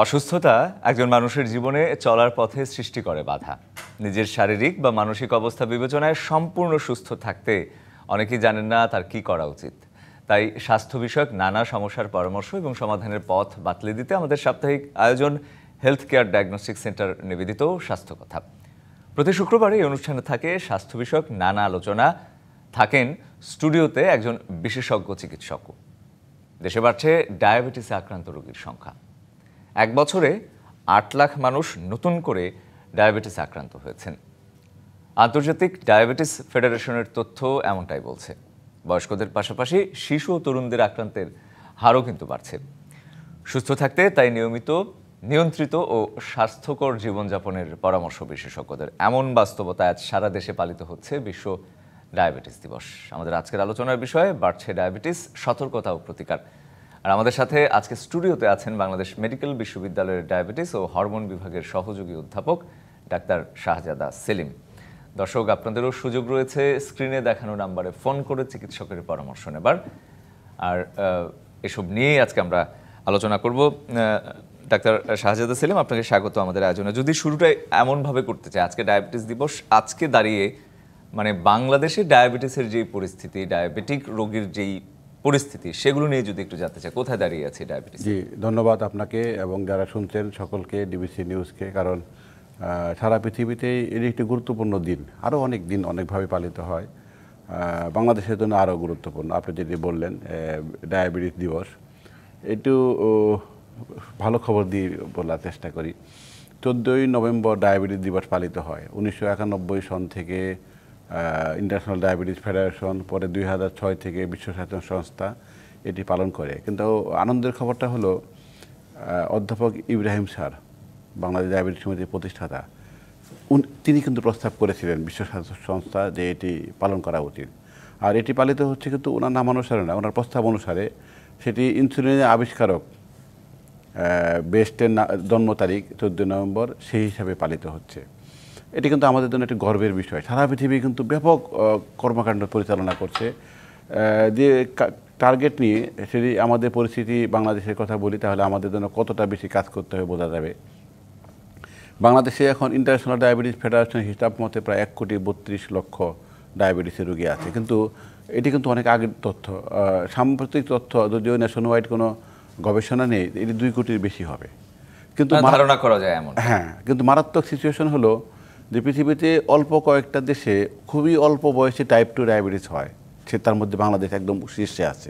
অসুস্থতা একজন মানুষের জীবনে চলার পথে সৃষ্টি করে বাধা। নিজের শারীরিক বা মানসিক অবস্থা বিবেচনায় সম্পূর্ণ সুস্থ থাকতে অনেকেই জানেন না তার কি করা উচিত। তাই স্বাস্থ্য বিষয়ক নানা সমস্যার পরামর্শ এবং সমাধানের পথ বাতলে দিতে আমাদের সাপ্তাহিক আয়োজন হেলথ কেয়ার ডায়াগনস্টিক সেন্টার নিবেদিত স্বাস্থ্য কথা। প্রতি শুক্রবারে এই অনুষ্ঠানে থাকে স্বাস্থ্য বিষয়ক নানা আলোচনা, থাকেন স্টুডিওতে একজন বিশেষজ্ঞ চিকিৎসকও। দেশে বাড়ছে ডায়াবেটিসে আক্রান্ত রোগীর সংখ্যা। এক বছরে ৮ লাখ মানুষ নতুন করে ডায়াবেটিসে আক্রান্ত হয়েছেন। আন্তর্জাতিক ডায়াবেটিস ফেডারেশনের তথ্য এমনটাই বলছে। বয়স্কদের পাশাপাশি শিশু ও তরুণদের আক্রান্তের হারও কিন্তু বাড়ছে। সুস্থ থাকতে তাই নিয়ন্ত্রিত ও স্বাস্থ্যকর জীবনযাপনের পরামর্শ বিশেষজ্ঞদের। এমন বাস্তবতায় আজ সারা দেশে পালিত হচ্ছে বিশ্ব ডায়াবেটিস দিবস। আমাদের আজকের আলোচনার বিষয়ে বাড়ছে ডায়াবেটিস, সতর্কতা ও প্রতিকার। আর আমাদের সাথে আজকে স্টুডিওতে আছেন বাংলাদেশ মেডিকেল বিশ্ববিদ্যালয়ের ডায়াবেটিস ও হরমোন বিভাগের সহযোগী অধ্যাপক ডাক্তার শাহজাদা সেলিম। দর্শক, আপনাদেরও সুযোগ রয়েছে স্ক্রিনে দেখানো নাম্বারে ফোন করে চিকিৎসকের পরামর্শ নেবার। আর এসব নিয়েই আজকে আমরা আলোচনা করব। ডাক্তার শাহজাদা সেলিম, আপনাকে স্বাগত আমাদের আয়োজনে। যদি শুরুটাই এমনভাবে করতে চাই, আজকে ডায়াবেটিস দিবস, আজকে দাঁড়িয়ে মানে বাংলাদেশে ডায়াবেটিসের যেই পরিস্থিতি, ডায়াবেটিক রোগীর যেই পরিস্থিতি, সেগুলো নিয়ে যদি একটু জানতে চাই, কোথায় দাঁড়িয়ে আছে ডায়াবেটিস? জি, ধন্যবাদ আপনাকে এবং যারা শুনছেন সকলকে, ডিবিসি নিউজকে। কারণ সারা পৃথিবীতেই এর একটি গুরুত্বপূর্ণ দিন, আরও অনেক দিন অনেকভাবে পালিত হয়। বাংলাদেশের জন্য আরও গুরুত্বপূর্ণ। আপনি যেটি বললেন ডায়াবেটিস দিবস, একটু ভালো খবর দিয়ে বলার চেষ্টা করি। 14ই নভেম্বর ডায়াবেটিস দিবস পালিত হয়। 1991 সন থেকে ইন্টারন্যাশনাল ডায়াবেটিস ফেডারেশন, পরে 2006 থেকে বিশ্ব স্বাস্থ্য সংস্থা এটি পালন করে। কিন্তু আনন্দের খবরটা হলো অধ্যাপক ইব্রাহিম স্যার, বাংলাদেশ ডায়াবেটিস সমিতির প্রতিষ্ঠাতা, তিনি কিন্তু প্রস্তাব করেছিলেন বিশ্ব স্বাস্থ্য সংস্থা যে এটি পালন করা উচিত। আর এটি পালিত হচ্ছে কিন্তু ওনার নামানুসারে না, ওনার প্রস্তাব অনুসারে। সেটি ইনসুলিনের আবিষ্কারক বেস্টের জন্ম তারিখ 14 নভেম্বর, সেই হিসাবে পালিত হচ্ছে। এটি কিন্তু আমাদের জন্য একটি গর্বের বিষয়। সারা পৃথিবী কিন্তু ব্যাপক কর্মকাণ্ড পরিচালনা করছে যে টার্গেট নিয়ে। সেটি আমাদের পরিস্থিতি বাংলাদেশের কথা বলি, তাহলে আমাদের জন্য কতটা বেশি কাজ করতে হবে বোঝা যাবে। বাংলাদেশে এখন ইন্টারন্যাশনাল ডায়াবেটিস ফেডারেশন হিসাব মতে প্রায় 1,32,00,000 ডায়াবেটিসের রোগী আছে। কিন্তু এটি কিন্তু অনেক আগের তথ্য। সাম্প্রতিক তথ্য, যদিও ন্যাশন ওয়াইড কোনো গবেষণা নেই, এটি 2 কোটির বেশি হবে। কিন্তু ধারণা করা যায় এমন। হ্যাঁ, কিন্তু মারাত্মক সিচুয়েশন হলো যে পৃথিবীতে অল্প কয়েকটা দেশে খুবই অল্প বয়সে টাইপ 2 ডায়াবেটিস হয়। তার মধ্যে বাংলাদেশ একদম শীর্ষে আছে।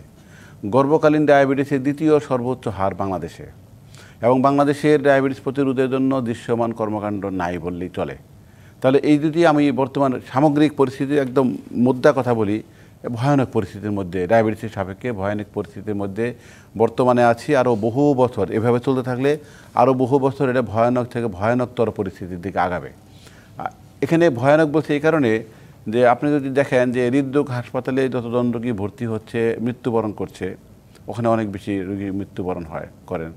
গর্ভকালীন ডায়াবেটিসের দ্বিতীয় সর্বোচ্চ হার বাংলাদেশে। এবং বাংলাদেশের ডায়াবেটিস প্রতিরোধের জন্য দৃশ্যমান কর্মকাণ্ড নাই বললেই চলে। তাহলে এই যদি আমি বর্তমান সামগ্রিক পরিস্থিতি একদম মুদ্রা কথা বলি, ভয়ানক পরিস্থিতির মধ্যে, ডায়াবেটিসের সাপেক্ষে ভয়ানক পরিস্থিতির মধ্যে বর্তমানে আছি। আরও বহু বছর এভাবে চলতে থাকলে আরও বহু বছর এটা ভয়ানক থেকে ভয়ানকতর পরিস্থিতির দিকে আগাবে। এখানে ভয়ানক বলছে এই কারণে যে আপনি যদি দেখেন যে হৃদরোগ হাসপাতালে যতজন রোগী ভর্তি হচ্ছে, মৃত্যুবরণ করছে, ওখানে অনেক বেশি রোগী মৃত্যুবরণ করেন,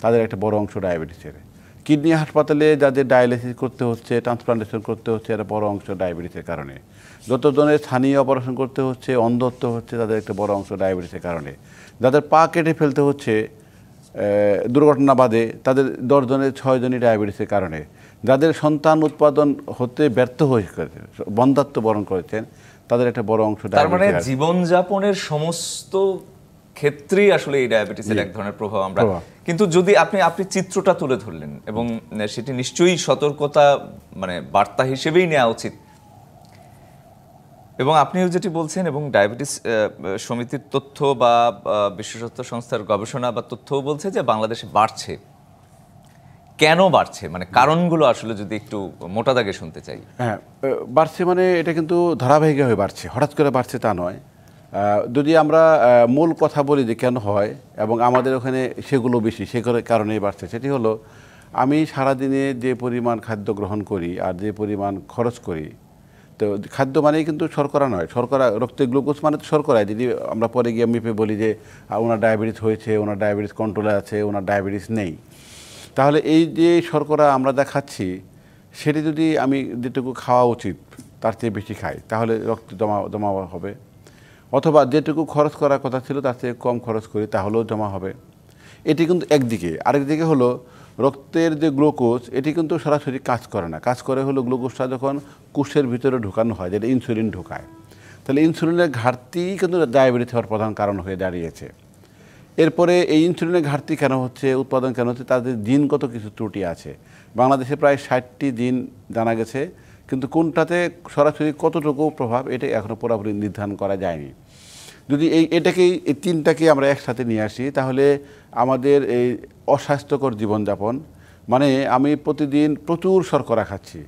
তাদের একটা বড় অংশ ডায়াবেটিসের। কিডনি হাসপাতালে যাদের ডায়ালিসিস করতে হচ্ছে, ট্রান্সপ্লান্টেশন করতে হচ্ছে, একটা বড় অংশ ডায়াবেটিসের কারণে। যতজনের স্থানীয় অপারেশন করতে হচ্ছে, অন্ধত্ব হচ্ছে, তাদের একটা বড় অংশ ডায়াবেটিসের কারণে। যাদের পা কেটে ফেলতে হচ্ছে দুর্ঘটনা বাদে, তাদের 10 জনের 6 জনই ডায়াবেটিসের কারণে। যাদের সন্তান উৎপাদন হতে ব্যর্থ হয়েছে, বন্ধ্যাত্ব বরণ করেছেন, তাদের একটা বড় অংশ ডায়াবেটিস। তার মানে জীবনযাপনের সমস্ত ক্ষেত্রেই আসলে এই ডায়াবেটিসের এক ধরনের প্রভাব আমরা। কিন্তু যদি আপনি চিত্রটা তুলে ধরলেন, এবং সেটি নিশ্চয়ই সতর্কতা মানে বার্তা হিসেবেই নেওয়া উচিত। এবং আপনিও যেটি বলছেন, এবং ডায়াবেটিস সমিতির তথ্য বা বিশ্ব স্বাস্থ্য সংস্থার গবেষণা বা তথ্যও বলছে যে বাংলাদেশে বাড়ছে। কেন বাড়ছে, মানে কারণগুলো আসলে যদি একটু মোটা দাগে শুনতে চাই। হ্যাঁ, বাড়ছে মানে এটা কিন্তু ধারাবাহিকভাবে বাড়ছে, হঠাৎ করে বাড়ছে তা নয়। যদি আমরা মূল কথা বলি যে কেন হয় এবং আমাদের ওখানে সেগুলো বেশি, সেগুলোর কারণেই বাড়ছে। সেটি হলো, আমি সারাদিনে যে পরিমাণ খাদ্য গ্রহণ করি আর যে পরিমাণ খরচ করি, তো খাদ্য মানেই কিন্তু শর্করা নয়। শর্করা, রক্তে গ্লুকোজ মানে তো শর্করায়। যদি আমরা পরে গিয়ে মেপে বলি যে ওনার ডায়াবেটিস হয়েছে, ওনার ডায়াবেটিস কন্ট্রোলে আছে, ওনার ডায়াবেটিস নেই, তাহলে এই যে শর্করা আমরা যা খাচ্ছি, সেটি যদি আমি যেটুকু খাওয়া উচিত তার চেয়ে বেশি খাই, তাহলে রক্ত জমা হবে। অথবা যেটুকু খরচ করার কথা ছিল তার চেয়ে কম খরচ করি, তাহলেও জমা হবে। এটি কিন্তু একদিকে, আরেকদিকে হলো রক্তের যে গ্লুকোজ এটি কিন্তু সরাসরি কাজ করে না, কাজ করে হলো গ্লুকোজটা যখন কোষের ভিতরে ঢোকানো হয়, যেটা ইনসুলিন ঢোকায়, তাহলে ইনসুলিনের ঘাটতি কিন্তু ডায়াবেটিস হওয়ার প্রধান কারণ হয়ে দাঁড়িয়েছে। এরপরে এই ইনসুলিনের ঘাটতি কেন হচ্ছে, উৎপাদন কেন হচ্ছে, তাদের জিনগত কিছু ত্রুটি আছে। বাংলাদেশে প্রায় 60টি জিন জানা গেছে, কিন্তু কোনটাতে সরাসরি কতটুকু প্রভাব এটা এখনও পুরোপুরি নির্ধারণ করা যায়নি। যদি এই তিনটাকে আমরা একসাথে নিয়ে আসি, তাহলে আমাদের এই অস্বাস্থ্যকর জীবনযাপন, মানে আমি প্রতিদিন প্রচুর শর্করা খাচ্ছি।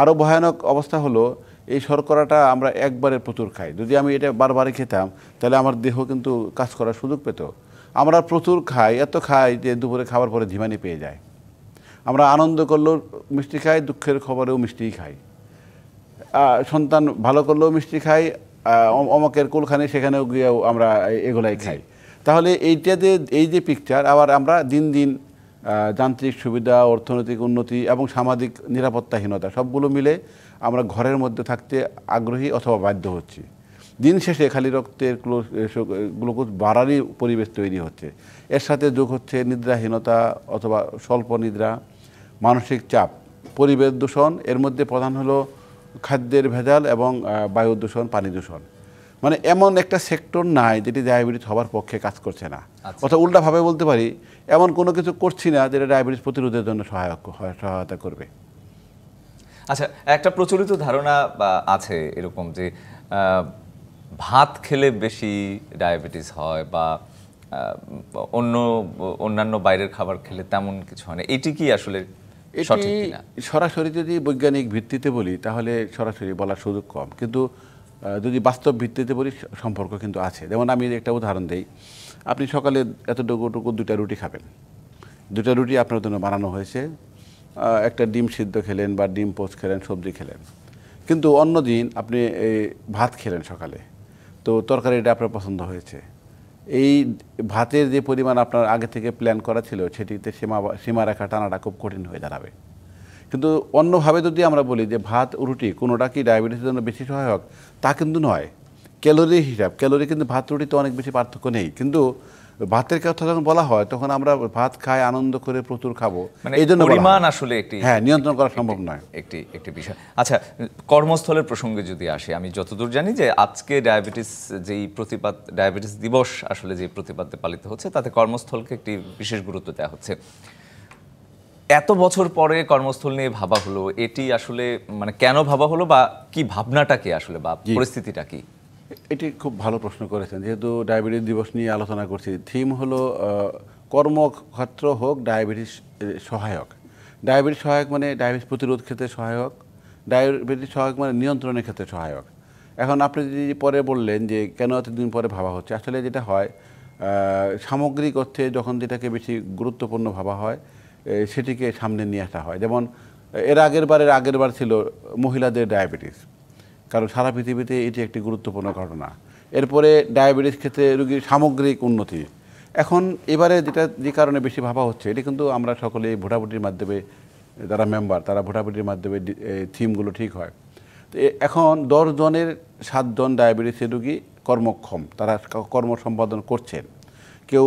আরও ভয়ানক অবস্থা হলো এই শর্করাটা আমরা একবারে প্রচুর খাই। যদি আমি এটা বারবারই খেতাম তাহলে আমার দেহ কিন্তু কাজ করার সুযোগ পেত। আমরা প্রচুর খাই, এত খাই যে দুপুরে খাওয়ার পরে ঝিমানি পেয়ে যায়। আমরা আনন্দ করলেও মিষ্টি খাই, দুঃখের খবরেও মিষ্টিই খাই। সন্তান ভালো করলেও মিষ্টি খাই, অমকের কুলখানে সেখানেও গিয়েও আমরা এগুলাই খাই। তাহলে এই যে পিকচার, আবার আমরা দিন দিন যান্ত্রিক সুবিধা, অর্থনৈতিক উন্নতি এবং সামাজিক নিরাপত্তাহীনতা সবগুলো মিলে আমরা ঘরের মধ্যে থাকতে আগ্রহী অথবা বাধ্য হচ্ছি। দিন শেষে খালি রক্তের গ্লুকোজ বাড়ারই পরিবেশ তৈরি হচ্ছে। এর সাথে যোগ হচ্ছে নিদ্রাহীনতা অথবা স্বল্প নিদ্রা, মানসিক চাপ, পরিবেশ দূষণ। এর মধ্যে প্রধান হলো খাদ্যের ভেজাল এবং বায়ু দূষণ, পানি দূষণ। মানে এমন একটা সেক্টর নাই যেটি ডায়াবেটিস হওয়ার পক্ষে কাজ করছে না। অথবা উল্টাভাবে বলতে পারি, এমন কোনো কিছু করছি না যেটা ডায়াবেটিস প্রতিরোধের জন্য সহায়তা করবে। আচ্ছা, একটা প্রচলিত ধারণা আছে এরকম যে ভাত খেলে বেশি ডায়াবেটিস হয় বা অন্যান্য বাইরের খাবার খেলে তেমন কিছু হয় না, এটি কি আসলে সঠিক কিনা? সরাসরি যদি বৈজ্ঞানিক ভিত্তিতে বলি তাহলে সরাসরি বলার সুযোগ কম, কিন্তু যদি বাস্তব ভিত্তিতে বলি সম্পর্ক কিন্তু আছে। যেমন আমি একটা উদাহরণ দেই, আপনি সকালে এতটুকু 2টা রুটি খাবেন, 2টা রুটি আপনার জন্য বানানো হয়েছে, একটা ডিম সিদ্ধ খেলেন বা ডিম পোচ খেলেন, সবজি খেলেন, কিন্তু অন্য দিন আপনি ভাত খেলেন সকালে, তো তরকারিটা আপনার পছন্দ হয়েছে। এই ভাতের যে পরিমাণ আপনার আগে থেকে প্ল্যান করা ছিল সেটিতে সীমারেখা টানাটা খুব কঠিন হয়ে দাঁড়াবে। কিন্তু অন্যভাবে যদি আমরা বলি যে ভাত রুটি কোনোটা কি ডায়াবেটিসের জন্য বেশি সহায়ক, তা কিন্তু নয়। ক্যালোরি হিসাব, ক্যালোরি কিন্তু ভাত রুটিতে অনেক বেশি পার্থক্য নেই, কিন্তু ভাতের কথা যখন বলা হয় তখন আমরা ভাত খাই আনন্দ করে প্রচুর খাবো, এই জন্য পরিমাণ আসলে একটি নিয়ন্ত্রণ করা সম্ভব নয়, একটি বিষয়। আচ্ছা, কর্মস্থলের প্রসঙ্গে যদি আসি, আমি যতদূর জানি যে আজকে ডায়াবেটিস দিবস আসলে যে প্রতিপাদ্যে পালিত হচ্ছে তাতে কর্মস্থলকে একটি বিশেষ গুরুত্ব দেওয়া হচ্ছে। এত বছর পরে কর্মস্থল নিয়ে ভাবা হলো, এটি আসলে মানে কেন ভাবা হলো বা কি ভাবনাটা কি আসলে বা পরিস্থিতিটা কি? এটি খুব ভালো প্রশ্ন করেছেন। যেহেতু ডায়াবেটিস দিবস নিয়ে আলোচনা করছি, থিম হলো কর্মক্ষেত্র হোক ডায়াবেটিস সহায়ক। ডায়াবেটিস সহায়ক মানে ডায়াবেটিস প্রতিরোধ ক্ষেত্রে সহায়ক, ডায়াবেটিস সহায়ক মানে নিয়ন্ত্রণের ক্ষেত্রে সহায়ক। এখন আপনি যদি পরে বললেন যে কেন এতদিন পরে ভাবা হচ্ছে, আসলে যেটা হয় সামগ্রিক অর্থে যখন যেটাকে বেশি গুরুত্বপূর্ণ ভাবা হয় সেটিকে সামনে নিয়ে আসা হয়। যেমন আগের বার ছিল মহিলাদের ডায়াবেটিস, কারণ সারা পৃথিবীতে এটি একটি গুরুত্বপূর্ণ ঘটনা। এরপরে ডায়াবেটিস ক্ষেত্রে রোগীর সামগ্রিক উন্নতি। এখন এবারে যে কারণে বেশি ভাবা হচ্ছে, এটি কিন্তু আমরা সকলে ভোটাভুটির মাধ্যমে, যারা মেম্বার তারা ভোটাভুটির মাধ্যমে থিমগুলো ঠিক হয়। তো এখন 10 জনের 7 জন ডায়াবেটিসের রোগী কর্মক্ষম, তারা কর্ম সম্পাদন করছেন। কেউ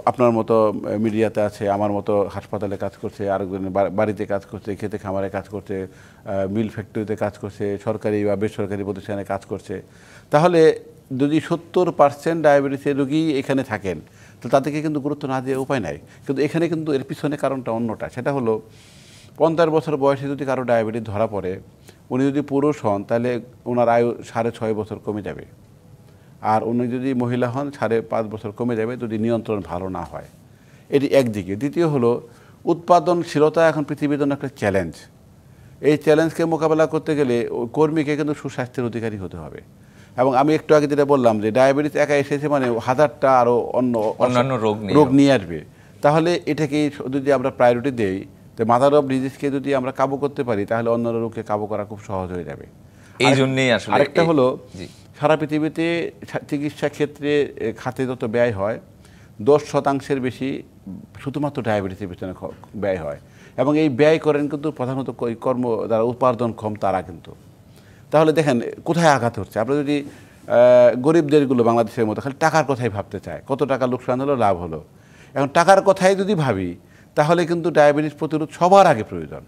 আপনার মতো মিডিয়াতে আছে, আমার মতো হাসপাতালে কাজ করছে, আরেকজন বাড়িতে কাজ করছে, খেতে খামারে কাজ করছে, মিল ফ্যাক্টরিতে কাজ করছে, সরকারি বা বেসরকারি প্রতিষ্ঠানে কাজ করছে। তাহলে যদি 70% ডায়াবেটিসের রোগী এখানে থাকেন, তো তাদেরকে কিন্তু গুরুত্ব না দিয়ে উপায় নাই। কিন্তু এখানে কিন্তু এর পিছনে কারণটা অন্যটা, সেটা হলো 50 বছর বয়সে যদি কারো ডায়াবেটিস ধরা পড়ে, উনি যদি পুরুষ হন তাহলে ওনার আয়ু 6.5 বছর কমে যাবে, আর উনি যদি মহিলা হন 5.5 বছর কমে যাবে যদি নিয়ন্ত্রণ ভালো না হয়। এটি একদিকে। দ্বিতীয় হলো উৎপাদনশীলতা এখন পৃথিবীর জন্য একটা চ্যালেঞ্জ। এই চ্যালেঞ্জকে মোকাবেলা করতে গেলে কর্মীকে কিন্তু সুস্বাস্থ্যের অধিকারী হতে হবে। এবং আমি একটু আগে যেটা বললাম যে ডায়াবেটিস একা এসেছে মানে হাজারটা আরও অন্যান্য রোগ নিয়ে আসবে। তাহলে এটাকে যদি আমরা প্রায়োরিটি দেই, তো মাদার অফ ডিজিজকে যদি আমরা কাবু করতে পারি তাহলে অন্যান্য রোগকে কাবু করা খুব সহজ হয়ে যাবে। এই জন্যই আসলে আরেকটা হলো সারা পৃথিবীতে চিকিৎসা ক্ষেত্রে খাতে যত ব্যয় হয় 10% বেশি শুধুমাত্র ডায়াবেটিসের পিছনে ব্যয় হয়, এবং এই ব্যয় করেন কিন্তু প্রধানত যারা উৎপাদনক্ষম তারা কিন্তু। তাহলে দেখেন কোথায় আঘাত হচ্ছে। আমরা যদি গরিব দেশগুলো বাংলাদেশের মতো খালি টাকার কথাই ভাবতে চায়, কত টাকা লোকসান হলো লাভ হলো, এখন টাকার কথাই যদি ভাবি তাহলে কিন্তু ডায়াবেটিস প্রতিরোধ সবার আগে প্রয়োজন,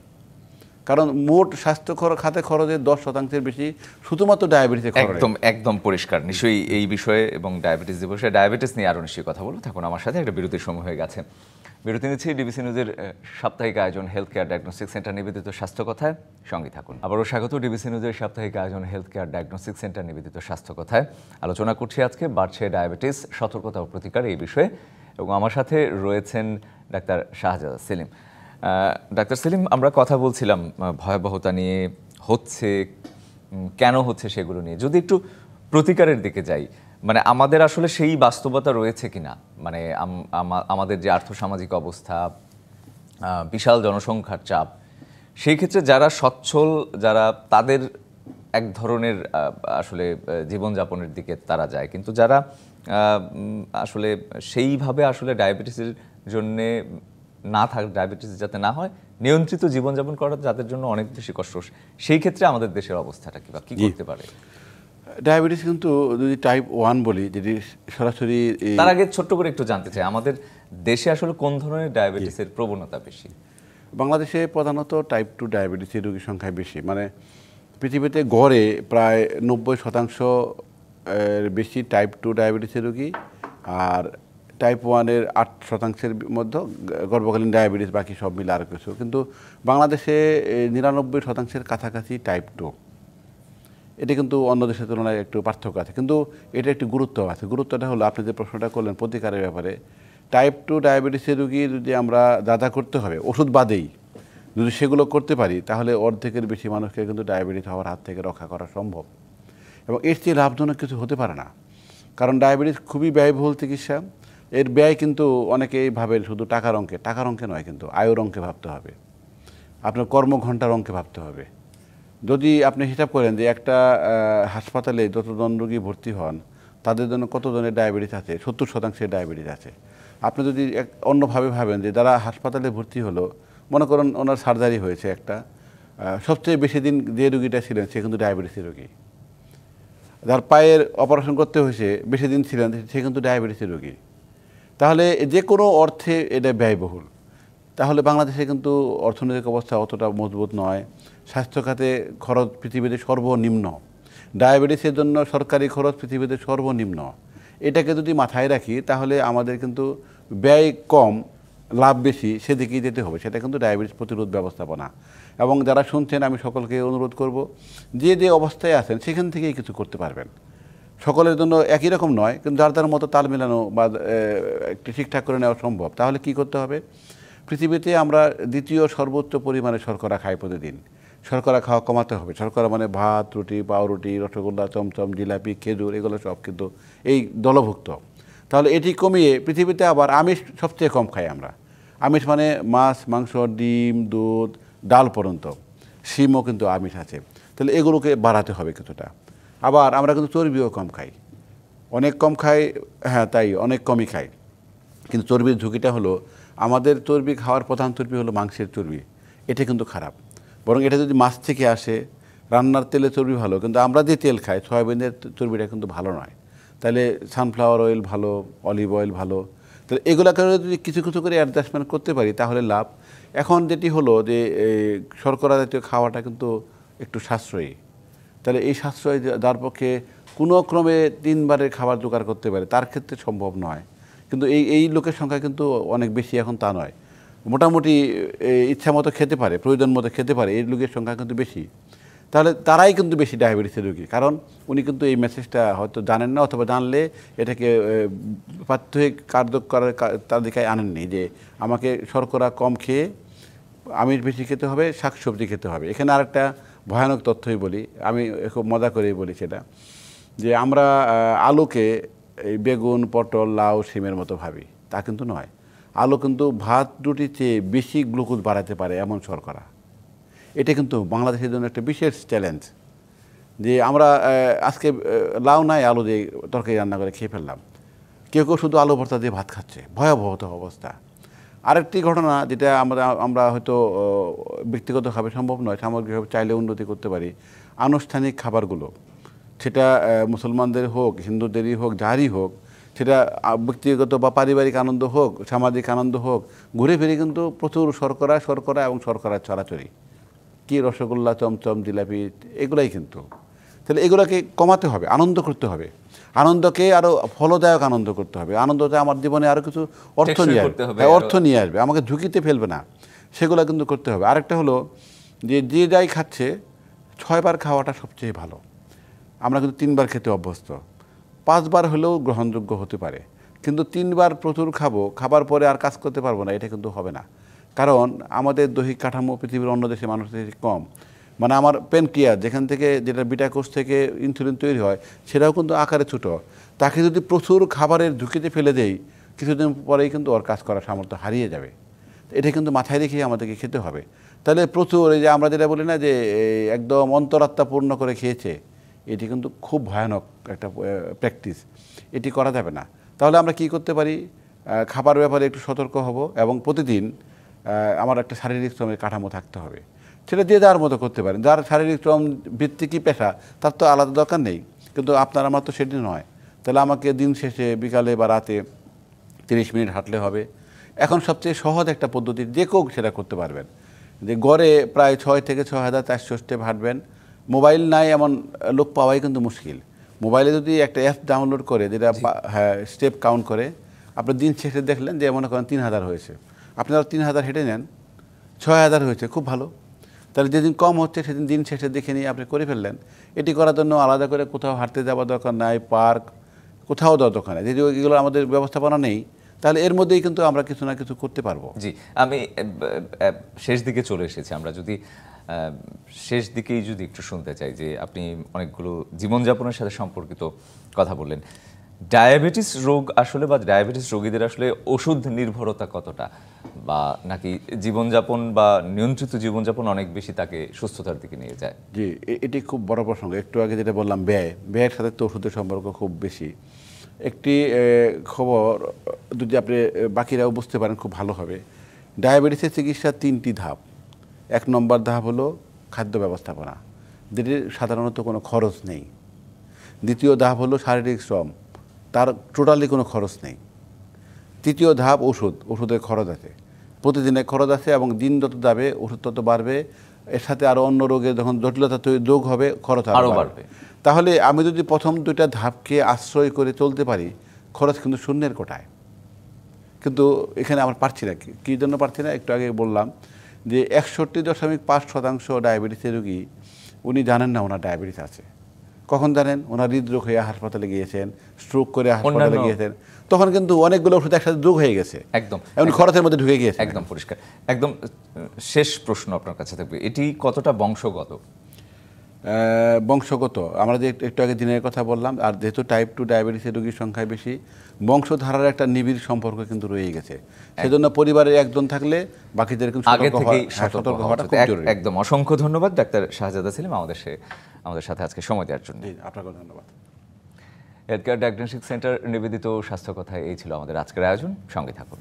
কারণ মোট স্বাস্থ্য খাতে খরচের 10% বেশি শুধুমাত্র ডায়াবেটিসে খরচ। একদম একদম পরিষ্কার। নিশ্চয়ই এই বিষয়ে এবং ডায়াবেটিস দিবসে ডায়াবেটিস নিয়ে আরও নিশ্চয়ই কথা বলবো। থাকুন আমার সাথে, একটা বিরতির সময় হয়ে গেছে। বিরতি নিচ্ছি ডিবিসি নিউজের সাপ্তাহিক আয়োজন হেলথ কেয়ার ডায়াগনস্টিক সেন্টার নিবেদিত স্বাস্থ্য কথায়, সঙ্গে থাকুন। আবারও স্বাগত ডিবিসি নিউজের সাপ্তাহিক আয়োজন হেলথ কেয়ার ডায়াগনস্টিক সেন্টার নিবেদিত স্বাস্থ্য কথায়। আলোচনা করছি আজকে বাড়ছে ডায়াবেটিস, সতর্কতা ও প্রতিকার এই বিষয়ে, এবং আমার সাথে রয়েছেন ডাক্তার শাহজাদা সেলিম। ডাক্তার সেলিম, আমরা কথা বলছিলাম ভয়াবহতা নিয়ে, হচ্ছে কেন হচ্ছে সেগুলো নিয়ে। যদি একটু প্রতিকারের দিকে যাই, মানে আমাদের আসলে সেই বাস্তবতা রয়েছে কিনা, মানে আমাদের যে আর্থসামাজিক অবস্থা, বিশাল জনসংখ্যার চাপ, সেই ক্ষেত্রে যারা সচ্ছল, যারা তাদের এক ধরনের আসলে জীবনযাপনের দিকে তারা যায়, কিন্তু যারা আসলে সেইভাবে আসলে ডায়াবেটিসের জন্যে না থাক, ডায়াবেটিস যাতে না হয়, নিয়ন্ত্রিত জীবনযাপন করা যাদের জন্য অনেক বেশি কষ্ট, সেই ক্ষেত্রে আমাদের দেশের অবস্থাটা কি বা কি করতে পারে? ডায়াবেটিস কিন্তু যদি টাইপ 1 বলি, যদি সরাসরি, তার আগে ছোট্ট করে একটু জানতে চাই, আমাদের দেশে আসলে কোন ধরনের ডায়াবেটিসের প্রবণতা বেশি? বাংলাদেশে প্রধানত টাইপ 2 ডায়াবেটিসের রোগীর সংখ্যা বেশি। মানে পৃথিবীতে গড়ে প্রায় 90% এর বেশি টাইপ 2 ডায়াবেটিসের রোগী, আর টাইপ 1-এর 8%-এর মধ্যে গর্ভকালীন ডায়াবেটিস, বাকি সব মিলে আর কিছু। কিন্তু বাংলাদেশে 99%-এর কাছাকাছি টাইপ 2। এটা কিন্তু অন্য দেশের তুলনায় একটু পার্থক্য আছে, কিন্তু এটা একটি গুরুত্ব আছে। গুরুত্বটা হলো, আপনি যে প্রশ্নটা করলেন প্রতিকারের ব্যাপারে, টাইপ 2 ডায়াবেটিসের রোগী যদি আমরা যা করতে হবে ওষুধ বাদেই যদি সেগুলো করতে পারি, তাহলে অর্ধেকের বেশি মানুষকে কিন্তু ডায়াবেটিস হওয়ার হাত থেকে রক্ষা করা সম্ভব। এবং এর চেয়ে লাভজনক কিছু হতে পারে না, কারণ ডায়াবেটিস খুবই ব্যয়বহুল চিকিৎসা। এর ব্যয় কিন্তু অনেকেই ভাবেন শুধু টাকার অঙ্কে নয়, কিন্তু আয়ের অঙ্কে ভাবতে হবে, আপনার কর্মঘণ্টার অঙ্কে ভাবতে হবে। যদি আপনি হিসাব করেন যে একটা হাসপাতালে যতজন রোগী ভর্তি হন, তাদের জন্য কতজনের ডায়াবেটিস আছে, 70% ডায়াবেটিস আছে। আপনি যদি অন্যভাবে ভাবেন যে যারা হাসপাতালে ভর্তি হলো, মনে করেন ওনার সার্জারি হয়েছে একটা, সবচেয়ে বেশি দিন যে রোগীটা ছিলেন সে কিন্তু ডায়াবেটিসের রোগী। যার পায়ের অপারেশন করতে হয়েছে, বেশি দিন ছিলেন, সে কিন্তু ডায়াবেটিসের রোগী। তাহলে যে কোনো অর্থে এটা ব্যয়বহুল। তাহলে বাংলাদেশে কিন্তু অর্থনৈতিক অবস্থা অতটা মজবুত নয়। স্বাস্থ্য খাতে খরচ পৃথিবীতে সর্বনিম্ন, ডায়াবেটিসের জন্য সরকারি খরচ পৃথিবীতে সর্বনিম্ন। এটাকে যদি মাথায় রাখি, তাহলে আমাদের কিন্তু ব্যয় কম, লাভ বেশি, সেদিকেই যেতে হবে। সেটা কিন্তু ডায়াবেটিস প্রতিরোধ ব্যবস্থাপনা। এবং যারা শুনছেন, আমি সকলকে অনুরোধ করব, যে যে অবস্থায় আছেন সেখান থেকেই কিছু করতে পারবেন। সকলের জন্য একই রকম নয়, কিন্তু যার যার মতো তাল মেলানো বা একটু ঠিকঠাক করে নেওয়া সম্ভব। তাহলে কি করতে হবে? পৃথিবীতে আমরা দ্বিতীয় সর্বোচ্চ পরিমাণে শর্করা খাই প্রতিদিন। শর্করা খাওয়া কমাতে হবে। শর্করা মানে ভাত, রুটি, পাউরুটি, রসগোল্লা, চমচম, জিলাপি, খেজুর, এগুলো সব কিন্তু এই দলভুক্ত। তাহলে এটি কমিয়ে পৃথিবীতে আবার আমিষ সবচেয়ে কম খাই আমরা। আমিষ মানে মাছ, মাংস, ডিম, দুধ, ডাল পর্যন্ত, শিমও কিন্তু আমিষ আছে। তাহলে এগুলোকে বাড়াতে হবে কিছুটা। আবার আমরা কিন্তু চর্বিও কম খাই, অনেক কম খাই, হ্যাঁ তাই অনেক কমই খাই। কিন্তু চর্বির ঝুঁকিটা হলো, আমাদের চর্বি খাওয়ার প্রধান চর্বি হলো মাংসের চর্বি। এটা কিন্তু খারাপ। বরং এটা যদি মাছ থেকে আসে, রান্নার তেলে চর্বি ভালো, কিন্তু আমরা যে তেল খাই সয়াবিনের চর্বিটা কিন্তু ভালো নয়। তাহলে সানফ্লাওয়ার অয়েল ভালো, অলিভ অয়েল ভালো। তাহলে এগুলোকে যদি কিছু কিছু করে অ্যাডজাস্টমেন্ট করতে পারি তাহলে লাভ। এখন যেটি হলো যে শর্করা জাতীয় খাওয়াটা কিন্তু একটু সাশ্রয়ী। তাহলে এই সাশ্রয় যার পক্ষে কোনো ক্রমে 3 বারের খাবার জোগাড় করতে পারে, তার ক্ষেত্রে সম্ভব নয়। কিন্তু এই লোকের সংখ্যা কিন্তু অনেক বেশি এখন, তা নয়। মোটামুটি ইচ্ছা মতো খেতে পারে, প্রয়োজন মতো খেতে পারে, এই লোকের সংখ্যা কিন্তু বেশি। তাহলে তারাই কিন্তু বেশি ডায়াবেটিসের রোগী, কারণ উনি কিন্তু এই মেসেজটা হয়তো জানেন না, অথবা জানলে এটাকে প্রাত্যহিক কার্য করার তালিকায় আনেননি, যে আমাকে শর্করা কম খেয়ে আমিষ বেশি খেতে হবে, শাকসবজি খেতে হবে। এখানে আরেকটা ভয়ানক তথ্যই বলি, আমি খুব মজা করেই বলি সেটা, যে আমরা আলুকে এই বেগুন, পটল, লাউ, শিমের মতো ভাবি, তা কিন্তু নয়। আলু কিন্তু ভাত রুটির চেয়ে বেশি গ্লুকোজ বাড়াতে পারে এমন শর্করা। এটা কিন্তু বাংলাদেশের জন্য একটা বিশেষ চ্যালেঞ্জ, যে আমরা আজকে লাউ নাই, আলু দিয়ে তরকারি রান্না করে খেয়ে ফেললাম। কেউ কেউ শুধু আলু ভর্তা দিয়ে ভাত খাচ্ছে, ভয়াবহত অবস্থা। আরেকটি ঘটনা, যেটা আমরা হয়তো ব্যক্তিগতভাবে সম্ভব নয়, সামগ্রিকভাবে চাইলে উন্নতি করতে পারি, আনুষ্ঠানিক খাবারগুলো, সেটা মুসলমানদের হোক, হিন্দুদেরই হোক, যারই হোক, সেটা ব্যক্তিগত বা পারিবারিক আনন্দ হোক, সামাজিক আনন্দ হোক, ঘুরে ফিরে কিন্তু প্রচুর শর্করা শর্করা এবং শর্করার ছড়াছড়ি, কি রসগোল্লা, চমচম, জিলাপি, এগুলাই কিন্তু। তাহলে এগুলোকে কমাতে হবে, আনন্দ করতে হবে, আনন্দকে আরও ফলদায়ক আনন্দ করতে হবে। আনন্দতে আমার জীবনে আরও কিছু অর্থ নিয়ে আসবে, অর্থ নিয়ে আসবে, আমাকে ঝুঁকিতে ফেলবে না, সেগুলো কিন্তু করতে হবে। আরেকটা হলো যে যে যাই খাচ্ছে 6 বার খাওয়াটা সবচেয়ে ভালো। আমরা কিন্তু 3 বার খেতে অভ্যস্ত, 5 বার হলেও গ্রহণযোগ্য হতে পারে, কিন্তু 3 বার প্রচুর খাবো, খাবার পরে আর কাজ করতে পারবো না, এটা কিন্তু হবে না। কারণ আমাদের দৈহিক কাঠামো পৃথিবীর অন্য দেশে মানুষের থেকে কম। মানে আমার পেনক্রিয়াস যেখান থেকে, যেটা বিটা কোষ থেকে ইনসুলিন তৈরি হয়, সেটাও কিন্তু আকারে ছোটো। তাকে যদি প্রচুর খাবারের ঝুঁকিতে ফেলে দেই, কিছুদিন পরেই কিন্তু ওর কাজ করার সামর্থ্য হারিয়ে যাবে। এটা কিন্তু মাথায় রেখেই আমাদেরকে খেতে হবে। তাহলে প্রচুর, এই যে আমরা যেটা বলি না যে একদম অন্তরাত্মা পূর্ণ করে খেয়েছে, এটি কিন্তু খুব ভয়ানক একটা প্র্যাকটিস, এটি করা যাবে না। তাহলে আমরা কি করতে পারি, খাবার ব্যাপারে একটু সতর্ক হব এবং প্রতিদিন আমার একটা শারীরিক শ্রমের কাঠামো থাকতে হবে। সেটা দিয়ে যার মতো করতে পারেন, যার শারীরিক শ্রম ভিত্তিকই পেশা, তার তো আলাদা দরকার নেই, কিন্তু আপনার আমার তো সেটি নয়। তাহলে আমাকে দিন শেষে বিকালে বা রাতে 30 মিনিট হাঁটলে হবে। এখন সবচেয়ে সহজ একটা পদ্ধতি, যে কেউ সেটা করতে পারবেন, যে গড়ে প্রায় 6 থেকে 6,400 স্টেপ হাঁটবেন। মোবাইল নাই এমন লোক পাওয়াই কিন্তু মুশকিল। মোবাইলে যদি একটা অ্যাপ ডাউনলোড করে, যেটা হ্যাঁ স্টেপ কাউন্ট করে, আপনি দিন শেষে দেখলেন যে মনে করেন 3000 হয়েছে, আপনারা 3000 হেঁটে নেন, 6000 হয়েছে, খুব ভালো। তাহলে যেদিন কম হচ্ছে সেদিন দিন শেষে দেখে নিয়ে আপনি করে ফেললেন। এটি করার জন্য আলাদা করে কোথাও হাঁটতে যাওয়ার দরকার নাই, পার্ক কোথাও দেওয়ার দরকার নেই। যদি এগুলো আমাদের ব্যবস্থাপনা নেই, তাহলে এর মধ্যেই কিন্তু আমরা কিছু না কিছু করতে পারবো। জি, আমি শেষ দিকে চলে এসেছি। আমরা যদি শেষ দিকেই যদি একটু শুনতে চাই, যে আপনি অনেকগুলো জীবনযাপনের সাথে সম্পর্কিত কথা বললেন। ডায়াবেটিস রোগ আসলে, বা ডায়াবেটিস রোগীদের আসলে ওষুধ নির্ভরতা কতটা, বা নাকি জীবনযাপন বা নিয়ন্ত্রিত জীবনযাপন অনেক বেশি তাকে সুস্থতার দিকে নিয়ে যায়? জি, এটি খুব বড় প্রসঙ্গ। একটু আগে যেটা বললাম, ব্যয়ের সাথে তো ওষুধের সম্পর্ক খুব বেশি। একটি খবর যদি আপনি বাকিরাও বুঝতে পারেন খুব ভালো হবে। ডায়াবেটিসের চিকিৎসার 3টি ধাপ। 1 নম্বর ধাপ হলো খাদ্য ব্যবস্থাপনা, যেটির সাধারণত কোনো খরচ নেই। দ্বিতীয় ধাপ হলো শারীরিক শ্রম, তার টোটালি কোনো খরচ নেই। তৃতীয় ধাপ ওষুধের খরচ আছে, প্রতিদিনের খরচ আছে, এবং দিন যত যাবে ওষুধ তত বাড়বে। এর সাথে আরও অন্য রোগের যখন জটিলতা যোগ হবে, খরচ আরও বাড়বে। তাহলে আমি যদি প্রথম 2টা ধাপকে আশ্রয় করে চলতে পারি, খরচ কিন্তু শূন্যের কোটায়। কিন্তু এখানে আমরা পারছি না। কী জন্য পারছি না? একটু আগে বললাম যে 61.5% ডায়াবেটিসের রোগী উনি জানেন না ওনার ডায়াবেটিস আছে। কখন জানেন? ওনার হৃদরোগ হয়ে হাসপাতালে গিয়েছেন, স্ট্রোক করে হাসপাতালে গিয়েছেন, তখন কিন্তু অনেকগুলো ওষুধ একসাথে যোগ হয়ে গেছে, একদম এমন খরচের মধ্যে ঢুকে গিয়েছে। একদম পরিষ্কার। একদম শেষ প্রশ্ন আপনার কাছে থাকবে, এটি কতটা বংশগত? বংশগত, আমরা যে একটু আগে দিনের কথা বললাম, আর যেহেতু টাইপ 2 ডায়াবেটিসের রোগীর সংখ্যা বেশি, বংশধারার একটা নিবিড় সম্পর্ক কিন্তু রয়ে গেছে। সেজন্য পরিবারের একজন থাকলে বাকিদের কিন্তু সতর্ক হওয়াটা খুব জরুরি। একদম। অসংখ্য ধন্যবাদ ডাক্তার শাহজাদা সেলিম আমাদের সাথে আজকে সময় দেওয়ার জন্য। আপনাকে ধন্যবাদ। হেলথ কেয়ার ডায়াগনস্টিক সেন্টার নিবেদিত স্বাস্থ্য কথায় এই ছিল আমাদের আজকের আয়োজন। সঙ্গে থাকুন।